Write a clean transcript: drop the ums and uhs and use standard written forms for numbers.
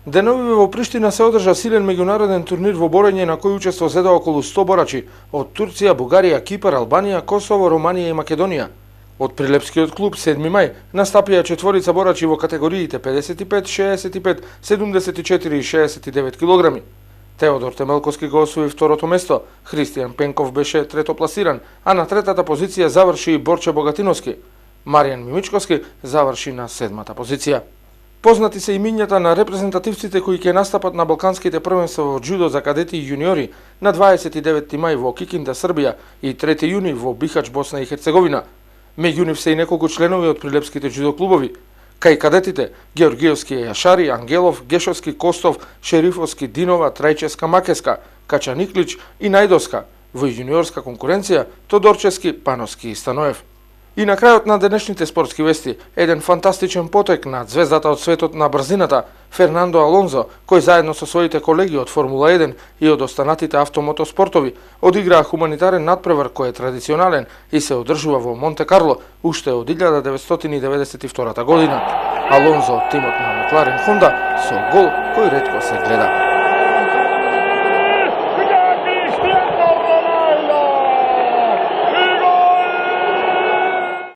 Деновиве во Приштина се одржа силен меѓународен турнир во борење на кој учество зеда околу 100 борачи од Турција, Бугарија, Кипар, Албанија, Косово, Романија и Македонија. Од Прилепскиот клуб 7 мај настапија четворица борачи во категориите 55, 65, 74 и 69 килограми. Теодор Темелковски го освои второто место, Христијан Пенков беше трето пласиран, а на третата позиција заврши и Борче Богатиновски. Маријан Мимичковски заврши на седмата позиција. Познати се имињата на репрезентативците кои ќе настапат на балканските првенства во џудо за кадети и јуниори на 29 мај во Кикинда, Србија и 3 јуни во Бихач, Босна и Херцеговина. Меѓу нив се и неколку членови од прилепските џудо клубови. Кај кадетите Георгиевски, Јашари, Ангелов, Гешовски, Костов, Шерифовски, Динова, Трајческа, Макеска, Кача Никлич и Најдоска. Во јуниорска конкуренција Тодорчески, Пановски и Станоев. И на крајот на денешните спортски вести, еден фантастичен потек на звездата од светот на брзината, Фернандо Алонзо, кој заедно со своите колеги од Формула 1 и од останатите автомотоспортови, одиграа хуманитарен надпревар кој е традиционален и се одржува во Монте Карло уште од 1992 година. Алонзо од тимот на Макларен Хонда со гол кој ретко се гледа.